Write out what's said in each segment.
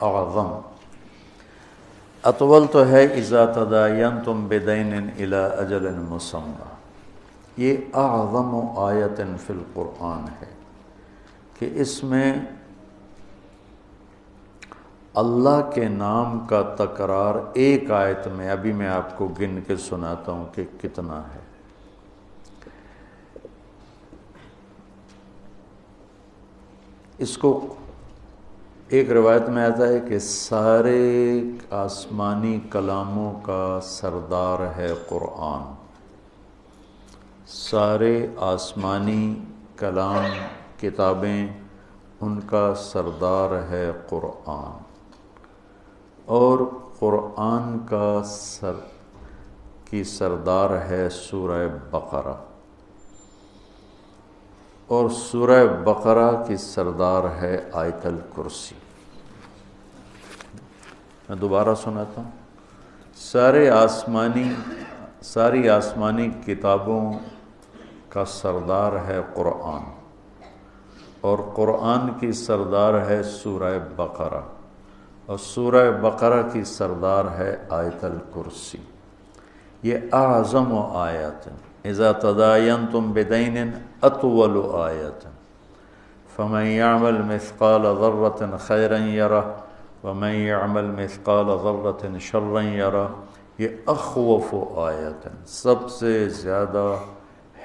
اعظم. اطول تو ہے اذا تداینتم بدین الی اجل مسمی. یہ اعظم آیت فی القرآن ہے کہ اس میں اللہ کے نام کا تکرار ایک آیت میں، ابھی میں آپ کو گن کے سناتا ہوں کہ کتنا ہے. اس کو ایک روایت میں آتا ہے کہ سارے آسمانی کلاموں کا سردار ہے قرآن. سارے آسمانی کلام کتابیں ان کا سردار ہے قرآن. اور قرآن کی سردار ہے سورہ بقرہ، اور سورہ بقرہ کی سردار ہے آیت الکرسی. میں دوبارہ سناتا ہوں. ساری آسمانی کتابوں کا سردار ہے قرآن، اور قرآن کی سردار ہے سورہ بقرہ، اور سورہ بقرہ کی سردار ہے آیت الکرسی. یہ اعظم آیات اذا تداینتم بدین اطول آیات فمن یعمل مثقال ذرۃ خیرا یرہ ومن یعمل مثقال ذرۃ شرا یرہ. یہ اخوف آیات، سب سے زیادہ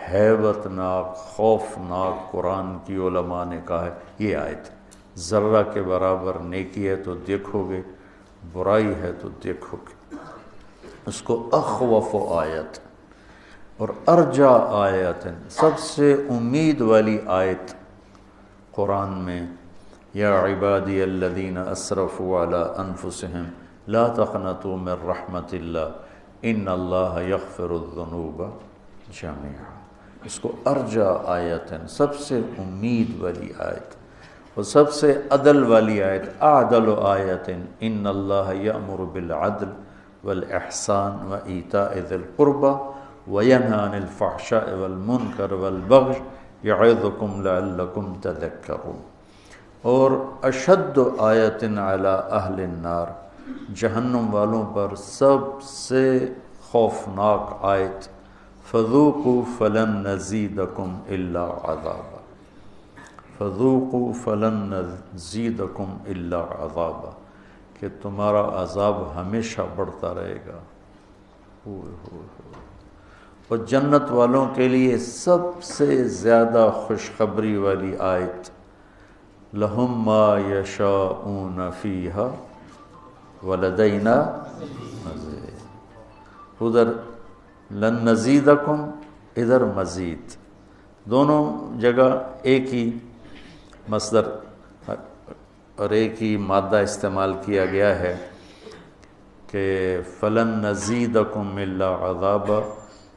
ہیبت ناک، خوفناک قرآن کی علماء نے کہا ہے یہ آیت. ذرہ کے برابر نیکی ہے تو دیکھو گے، برائی ہے تو دیکھو گے. اس کو اخوف آیت اور ارجا آیت، سب سے امید والی آیت قرآن میں. یا عبادی الذین اسرفوا علی انفسہم لا تقنطوا من رحمت اللہ ان اللہ یغفر الذنوب جميعا. اس کو ارجا آیت، سب سے امید والی آیت اور سب سے عدل والی آیت. اعدل آیت ان اللہ یأمر بالعدل والاحسان وایتاء ذی القربى وینہی عن الفحشاء والمنکر والبغی یعظکم لعلکم تذکرون. اور اشد آیت علی اہل النار، جہنم والوں پر سب سے خوفناک آیت فذوقوا فلن نزیدکم الا عذابا. فذوقوا فلن نزیدکم الا عذابا، کہ تمہارا عذاب ہمیشہ بڑھتا رہے گا. اور جنت والوں کے لیے سب سے زیادہ خوشخبری والی آیت لہم ما یشاءون فیہا ولدینا مزید. ادھر لن نزیدکم، ادھر مزید. دونوں جگہ ایک ہی مصدر اور ایک ہی مادہ استعمال کیا گیا ہے کہ فلن نزیدکم الا عذابا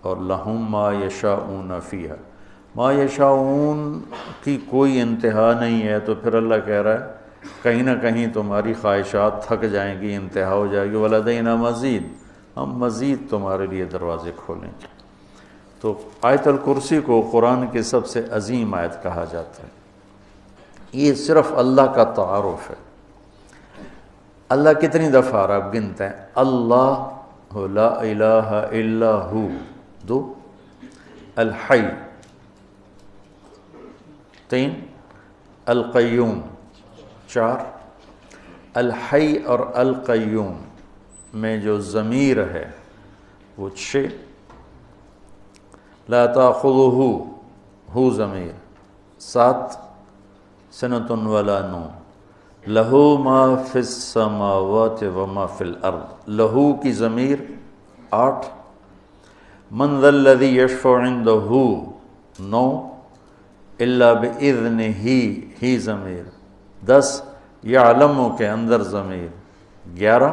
اور لہم ما یشاءون فیہا. ما یشاءون کی کوئی انتہا نہیں ہے، تو پھر اللہ کہہ رہا ہے کہیں نہ کہیں تمہاری خواہشات تھک جائیں گی، انتہا ہو جائے گی. ولدینا مزید، ہم مزید تمہارے لیے دروازے کھولیں گے. تو آیت الکرسی کو قرآن کی سب سے عظیم آیت کہا جاتا ہے. یہ صرف اللہ کا تعارف ہے. اللہ کتنی دفعہ آپ گنتے ہیں؟ اللہ لا الہ الا ہو 2، الحی 3، القیوم 4. الحی اور القیوم میں جو ضمیر ہے وہ 6. لا تاخذہ ہو ضمیر 7. سنۃ ولا نوم. لہو ما فی السماوات وما فی الارض، لہو کی ضمیر 8. من ذا الذی یشفع عندہ 9. الا باذنہ ہی ضمیر 10. یعلم کے اندر ضمیر 11.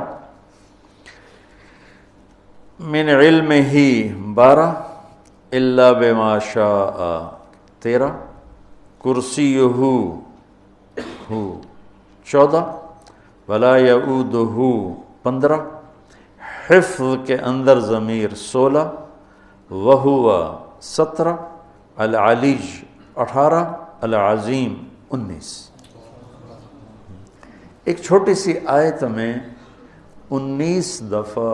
من علمہ 12. الا بما شاء 13. کرسیہ ہو 14. ولا یعودہ 15. حفظ کے اندر ضمیر 16. وہو 17. العلی 18. العظیم 19. ایک چھوٹی سی آیت میں 19 دفعہ،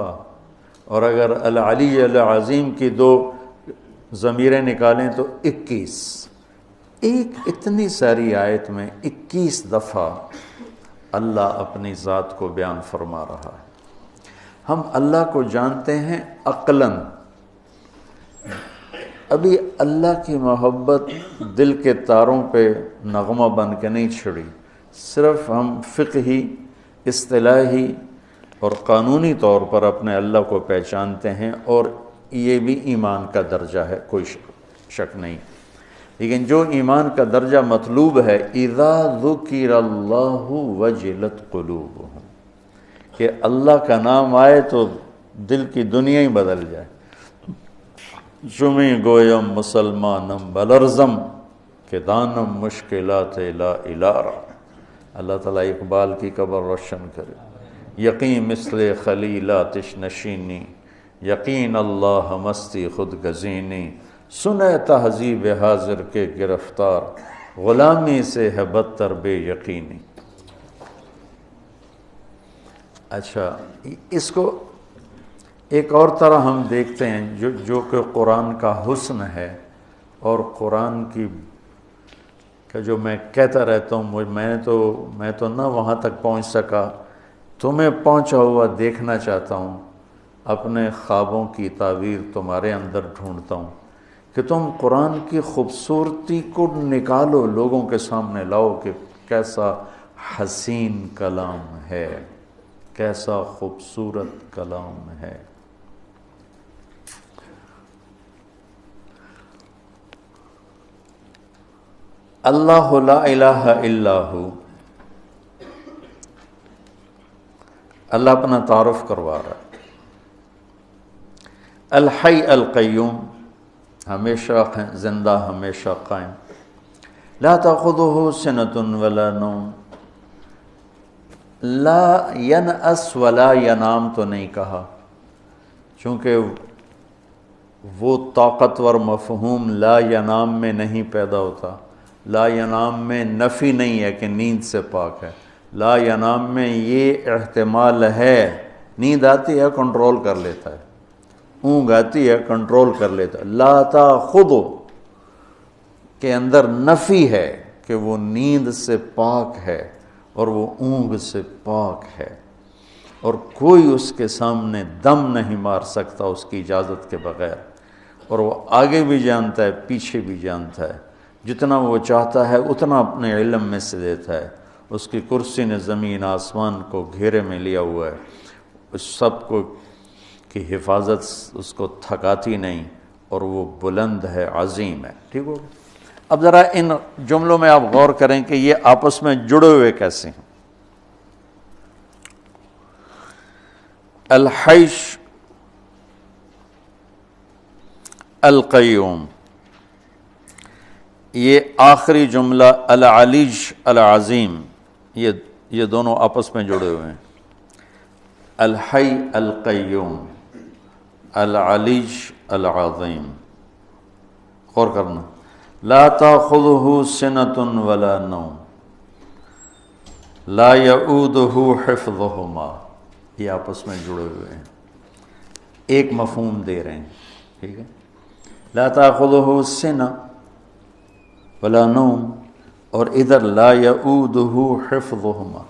اور اگر العلی العظیم کی 2 ضمیریں نکالیں تو 21، ایک اتنی ساری آیت میں 21 دفعہ اللہ اپنی ذات کو بیان فرما رہا ہے۔ ہم اللہ کو جانتے ہیں عقلاً، ابھی اللہ کی محبت دل کے تاروں پہ نغمہ بن کے نہیں چھڑی، صرف ہم فقہی، اصطلاحی اور قانونی طور پر اپنے اللہ کو پہچانتے ہیں، اور یہ بھی ایمان کا درجہ ہے، کوئی شک نہیں۔ لیکن جو ایمان کا درجہ مطلوب ہے، اذا ذکر اللہ وجلت قلوبہم، کہ اللہ کا نام آئے تو دل کی دنیا ہی بدل جائے۔ چمی گویم مسلمانم بلرزم، کہ دانم مشکلات لا الارا۔ اللہ تعالیٰ اقبال کی قبر روشن کرے۔ یقین مثل خلیل آتش نشینی، یقین اللہ مستی خود گزینی، سنے تہذیب حاضر کے گرفتار، غلامی سے ہے بدتر بے یقینی۔ اچھا، اس کو ایک اور طرح ہم دیکھتے ہیں جو کہ قرآن کا حسن ہے، اور قرآن کی کہ جو میں کہتا رہتا ہوں، میں تو نہ وہاں تک پہنچ سکا، تمہیں پہنچا ہوا دیکھنا چاہتا ہوں، اپنے خوابوں کی تعبیر تمہارے اندر ڈھونڈتا ہوں، کہ تم قرآن کی خوبصورتی کو نکالو، لوگوں کے سامنے لاؤ کہ کیسا حسین کلام ہے، کیسا خوبصورت کلام ہے۔ اللہ لا الہ الا ہو، اللہ اپنا تعارف کروا رہا ہے۔ الحی القیوم، ہمیشہ زندہ، ہمیشہ قائم۔ لا تأخذہ سنۃ ولا نوم، لا ینأس ولا ینام تو نہیں کہا، چونکہ وہ طاقتور مفہوم لا ینام میں نہیں پیدا ہوتا۔ لا ینام میں نفی نہیں ہے کہ نیند سے پاک ہے، لا ینام میں یہ احتمال ہے، نیند آتی ہے کنٹرول کر لیتا ہے، اونگ آتی ہے کنٹرول کر لیتا ہے۔ لا تأخذہ کے اندر نفی ہے کہ وہ نیند سے پاک ہے اور وہ اونگ سے پاک ہے، اور کوئی اس کے سامنے دم نہیں مار سکتا اس کی اجازت کے بغیر، اور وہ آگے بھی جانتا ہے پیچھے بھی جانتا ہے، جتنا وہ چاہتا ہے اتنا اپنے علم میں سے دیتا ہے۔ اس کی کرسی نے زمین آسمان کو گھیرے میں لیا ہوا ہے، اس سب کو کی حفاظت اس کو تھکاتی نہیں، اور وہ بلند ہے، عظیم ہے۔ ٹھیک ہو؟ اب ذرا ان جملوں میں آپ غور کریں کہ یہ آپس میں جڑے ہوئے کیسے ہیں۔ الحیش القیوم، یہ آخری جملہ العلیج العظیم، یہ دونوں آپس میں جڑے ہوئے ہیں۔ الحی القیوم، العلیج العظیم، غور کرنا۔ لا تأخذہ سنۃ ولا نوم، لا یعودہ حفظہما، یہ آپس میں جڑے ہوئے ہیں، ایک مفہوم دے رہے ہیں۔ ٹھیک ہے، لا تأخذہ سنہ ولا نوم، اور ادھر لا یعودہ حفظہما۔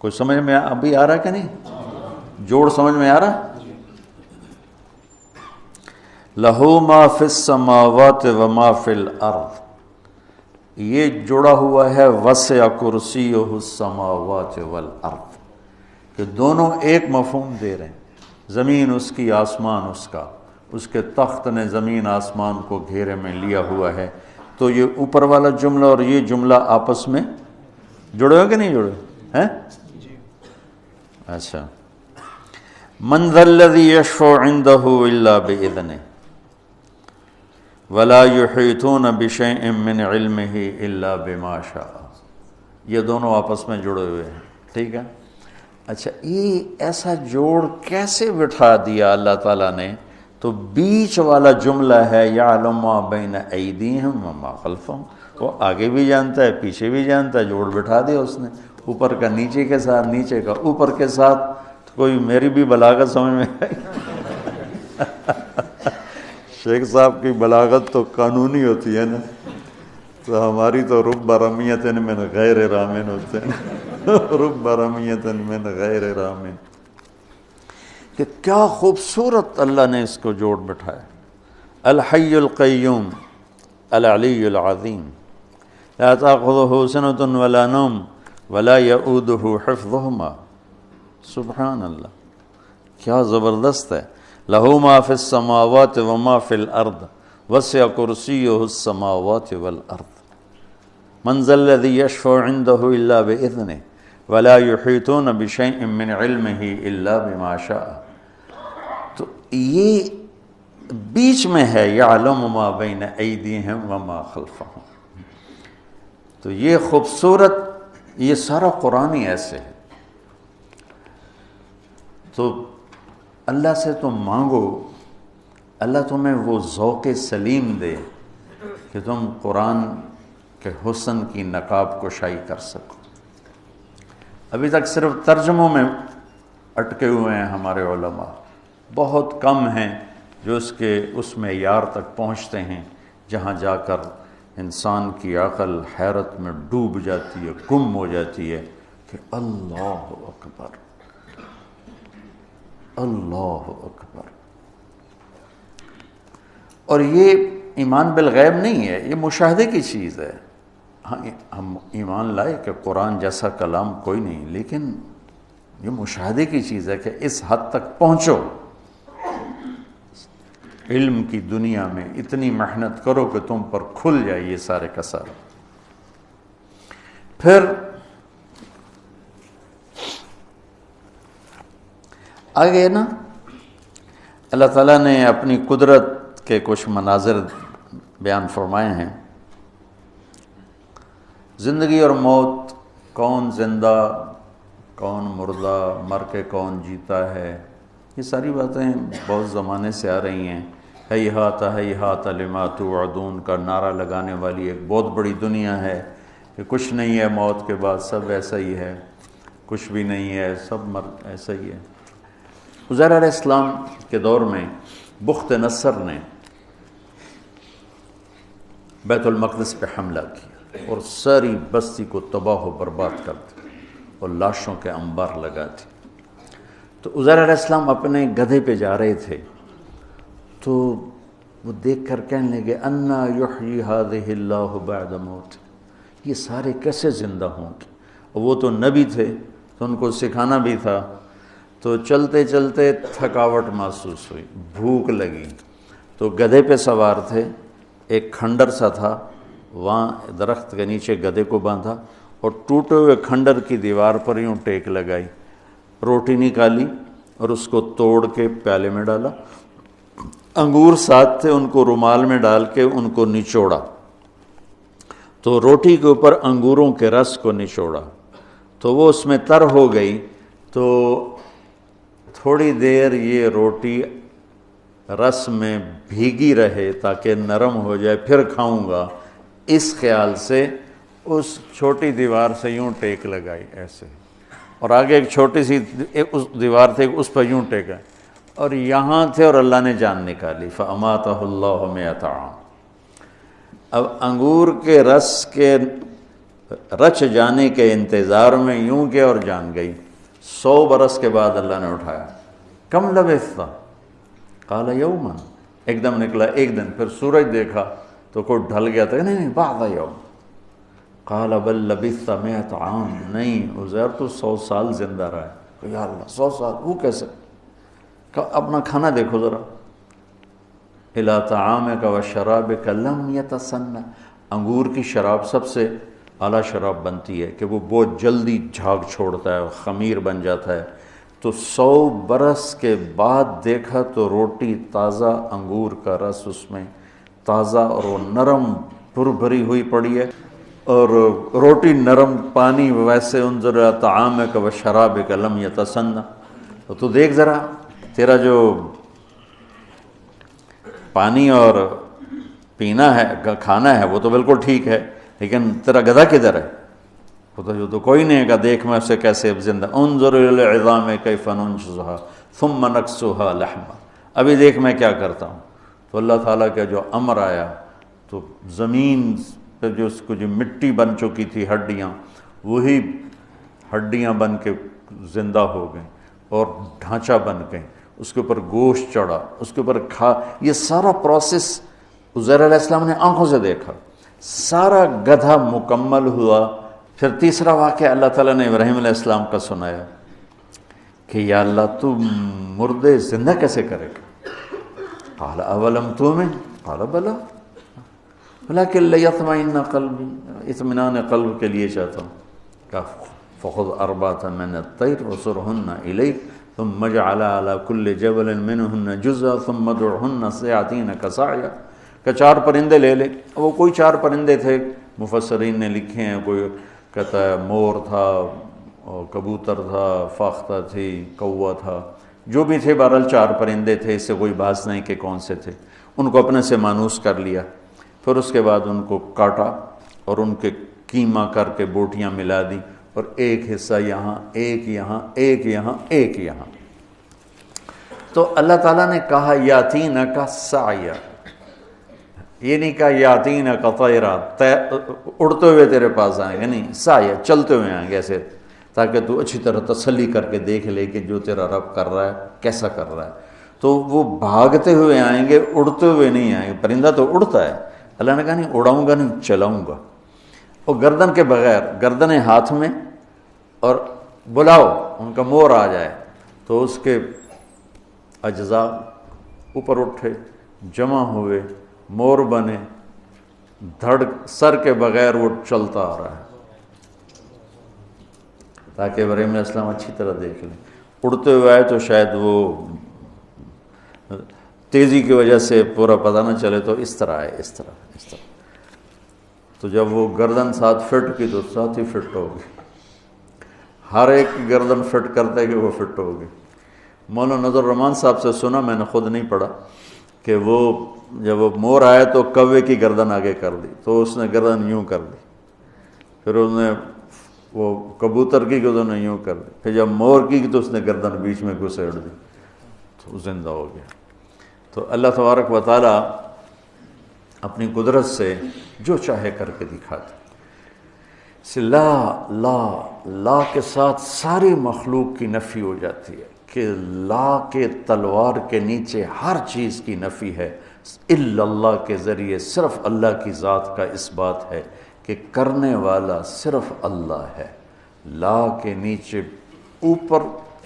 کوئی سمجھ میں ابھی آ رہا کہ نہیں؟ جوڑ سمجھ میں آ رہا؟ لہو ما فی السماوات وما فی الارض، یہ جڑا ہوا ہے وسع کرسیہ السماوات والارض، کہ دونوں ایک مفہوم دے رہے ہیں۔ زمین اس کی، آسمان اس کا، اس کے تخت نے زمین آسمان کو گھیرے میں لیا ہوا ہے۔ تو یہ اوپر والا جملہ اور یہ جملہ آپس میں جڑے ہو کہ نہیں جڑے ہیں؟ اچھا، من ذا الذی یشفع عندہ الا بإذنہ ولا یحیطون بشیء من علمہ الا بما شاء، یہ دونوں آپس میں جڑے ہوئے ہیں۔ ٹھیک ہے، اچھا، یہ ایسا جوڑ کیسے بٹھا دیا اللہ تعالیٰ نے تو بیچ والا جملہ ہے یعلم ما بین ایدیہم وما خلفہم، وہ آگے بھی جانتا ہے پیچھے بھی جانتا ہے، جوڑ بٹھا دیا اس نے، اوپر کا نیچے کے ساتھ، نیچے کا اوپر کے ساتھ۔ تو کوئی میری بھی بلاغت سمجھ میں آئی؟ شیخ صاحب کی بلاغت تو قانونی ہوتی ہے نا، تو ہماری تو رب رمیۃ من غیر رامن ہوتے ہیں، رب رمیۃ من غیر رامن۔ کہ کیا خوبصورت اللہ نے اس کو جوڑ بٹھایا۔ الحی القیوم العلی العظیم لا تأخذہ سنۃ ولا نوم ولا یؤودہ حفظہما۔ سبحان اللہ، کیا زبردست ہے۔ لہ ما فی السماوات وما فی الارض وسع کرسیہ السماوات والارض من ذا الذی یشفع عندہ الا بإذنہ ولا یحیطون بشیء من علمہ الا بما شاء۔ تو یہ بیچ میں ہے یعلم ما بین ایدیہم وما خلفہم۔ تو یہ خوبصورت، یہ سارا قرآن ہی ایسے ہے۔ تو اللہ سے تم مانگو، اللہ تمہیں وہ ذوق سلیم دے کہ تم قرآن کے حسن کی نقاب کشائی کر سکو۔ ابھی تک صرف ترجموں میں اٹکے ہوئے ہیں ہمارے علماء، بہت کم ہیں جو اس معیار تک پہنچتے ہیں جہاں جا کر انسان کی عقل حیرت میں ڈوب جاتی ہے، گم ہو جاتی ہے کہ اللہ اکبر، اللہ اکبر۔ اور یہ ایمان بالغیب نہیں ہے، یہ مشاہدے کی چیز ہے۔ ہاں ہم ایمان لائے کہ قرآن جیسا کلام کوئی نہیں، لیکن یہ مشاہدے کی چیز ہے کہ اس حد تک پہنچو، علم کی دنیا میں اتنی محنت کرو کہ تم پر کھل جائے یہ سارے کا سارا۔ پھر آگے نا اللہ تعالیٰ نے اپنی قدرت کے کچھ مناظر بیان فرمائے ہیں۔ زندگی اور موت، کون زندہ کون مردہ، مر کے کون جیتا ہے، یہ ساری باتیں بہت زمانے سے آ رہی ہیں۔ ہیہات ہیہات لما توعدون کا نعرہ لگانے والی ایک بہت بڑی دنیا ہے کہ کچھ نہیں ہے موت کے بعد، سب ایسا ہی ہے، کچھ بھی نہیں ہے، سب ایسا ہی ہے۔ عزیر علیہ السلام کے دور میں بخت نصر نے بیت المقدس پہ حملہ کیا اور ساری بستی کو تباہ و برباد کر دیا اور لاشوں کے انبار لگا دی۔ تو عزیر علیہ السلام اپنے گدھے پہ جا رہے تھے، تو وہ دیکھ کر کہنے لگے انا یحیی ہذہ اللہ بعد موت، یہ سارے کیسے زندہ ہوں گے؟ اور وہ تو نبی تھے تو ان کو سکھانا بھی تھا۔ تو چلتے چلتے تھکاوٹ محسوس ہوئی، بھوک لگی، تو گدھے پہ سوار تھے، ایک کھنڈر سا تھا، وہاں درخت کے نیچے گدھے کو باندھا اور ٹوٹے ہوئے کھنڈر کی دیوار پر یوں ٹیک لگائی، روٹی نکالی اور اس کو توڑ کے پیالے میں ڈالا، انگور ساتھ تھے ان کو رومال میں ڈال کے ان کو نچوڑا، تو روٹی کے اوپر انگوروں کے رس کو نچوڑا، تو وہ اس میں تر ہو گئی۔ تو تھوڑی دیر یہ روٹی رس میں بھیگی رہے تاکہ نرم ہو جائے، پھر کھاؤں گا، اس خیال سے اس چھوٹی دیوار سے یوں ٹیک لگائی ایسے، اور آگے ایک چھوٹی سی اس دیوار تھے اس پر یوں ٹیکا، اور یہاں تھے اور اللہ نے جان نکالی۔ فَأَمَاتَهُ اللَّهُ مِئَةَ عَامٍ۔ اب انگور کے رس کے رچ جانے کے انتظار میں یوں کیا اور جان گئی۔ 100 برس کے بعد اللہ نے اٹھایا، کم لبثت؟ قال یوما، ایک دم نکلا ایک دن، پھر سورج دیکھا تو کوئی ڈھل گیا تھا، نہیں بعض یوم۔ قال بل لبثت 100 عام، نہیں عزیر تو 100 سال زندہ رہا ہے۔ یا اللہ 100 سال، وہ کیسے؟ اپنا کھانا دیکھو ذرا، الی طعامک و شرابک لم یتسنى، انگور کی شراب سب سے اعلیٰ شراب بنتی ہے کہ وہ بہت جلدی جھاگ چھوڑتا ہے، خمیر بن جاتا ہے۔ تو 100 برس کے بعد دیکھا تو روٹی تازہ، انگور کا رس اس میں تازہ اور وہ نرم بھری ہوئی پڑی ہے، اور روٹی نرم، پانی ویسے۔ انظر الی طعامک و شرابک لم یتسنى، تو دیکھ ذرا تیرا جو پانی اور پینا ہے، کھانا ہے، وہ تو بالکل ٹھیک ہے، لیکن تیرا گدھا کدھر ہے؟ وہ تو کوئی نہیں ہے کہ دیکھ میں اسے کیسے زندہ، انظر الی العظام کیف ننشزها ثم نکسوها لحما، ابھی دیکھ میں کیا کرتا ہوں۔ تو اللہ تعالیٰ کا جو امر آیا تو زمین پہ جو اس کو جو مٹی بن چکی تھی ہڈیاں، وہی ہڈیاں بن کے زندہ ہو گئیں اور ڈھانچہ بن گئیں، اس کے اوپر گوشت چڑھا، اس کے اوپر یہ سارا پروسیس عزیر علیہ السلام نے آنکھوں سے دیکھا، سارا گدھا مکمل ہوا۔ پھر تیسرا واقعہ اللہ تعالیٰ نے ابراہیم علیہ السلام کا سنایا کہ یا اللہ تو مردے زندہ کیسے کرے گا؟ قال اولم تؤمن قال بلا ولکن لیطمئن قلبی، اطمینان قلب کے لیے چاہتا ہوں۔ کہا فخذ اربعۃ من الطیر وصرہن الیک ثم اجعل علی کل جبل منہن جزءا ثم ادعہن یأتینک سعیا، کہ 4 پرندے لے لے۔ وہ کوئی 4 پرندے تھے، مفسرین نے لکھے ہیں، کوئی کہتا ہے مور تھا، کبوتر تھا، فاختہ تھی، کوا تھا، جو بھی تھے، بہرحال 4 پرندے تھے، اس سے کوئی بحث نہیں کہ کون سے تھے۔ ان کو اپنے سے مانوس کر لیا، پھر اس کے بعد ان کو کاٹا اور ان کے کیما کر کے بوٹیاں ملا دی، اور ایک حصہ یہاں، ایک یہاں، ایک یہاں، ایک یہاں۔ تو اللہ تعالیٰ نے کہا یاتینک سعیا، یہ نہیں کہا یاتینک طیرا، اڑتے ہوئے تیرے پاس آئیں گے، نہیں، سعیا، چلتے ہوئے آئیں گے ایسے، تاکہ تو اچھی طرح تسلی کر کے دیکھ لے کہ جو تیرا رب کر رہا ہے کیسا کر رہا ہے۔ تو وہ بھاگتے ہوئے آئیں گے، اڑتے ہوئے نہیں آئیں گے۔ پرندہ تو اڑتا ہے، اللہ نے کہا نہیں اڑاؤں گا، نہیں چلاؤں گا، اور گردن کے بغیر، گردنیں ہاتھ میں، اور بلاؤ ان کا مور آ جائے تو اس کے اجزاء اوپر اٹھے، جمع ہوئے، مور بنے، سر کے بغیر وہ چلتا آ رہا ہے، تاکہ ابراہیم علیہ السلام اچھی طرح دیکھ لیں۔ اڑتے ہوئے آئے تو شاید وہ تیزی کی وجہ سے پورا پتہ نہ چلے، تو اس طرح آئے، اس طرح۔ تو جب وہ گردن 7 فٹ کی تو 7 ہی فٹ ہو گئی، ہر ایک کی گردن فٹ کرتے کہ وہ فٹ ہو گئی۔ مولانا نظر الرحمان صاحب سے سنا، میں نے خود نہیں پڑھا، کہ وہ جب وہ مور آیا تو کوے کی گردن آگے کر دی، تو اس نے گردن یوں کر دی، پھر اس نے وہ کبوتر کی گردن یوں کر دی، پھر جب مور کی تو اس نے گردن بیچ میں گھسیڑ دی، تو زندہ ہو گیا۔ تو اللہ تبارک و تعالیٰ اپنی قدرت سے جو چاہے کر کے دکھاتے۔ لا کے ساتھ ساری مخلوق کی نفی ہو جاتی ہے، کہ لا کے تلوار کے نیچے ہر چیز کی نفی ہے، الا اللہ کے ذریعے صرف اللہ کی ذات کا اس بات ہے کہ کرنے والا صرف اللہ ہے۔ لا کے نیچے اوپر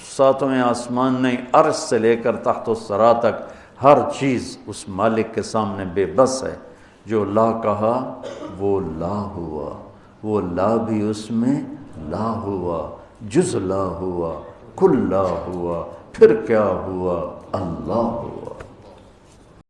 7ویں آسمان نہیں، عرش سے لے کر تحت الثری تک ہر چیز اس مالک کے سامنے بے بس ہے۔ جو لا کہا وہ لا ہوا، وہ لا بھی اس میں لا ہوا، جز لا ہوا، کل لا ہوا، پھر کیا ہوا؟ اللہ ہوا۔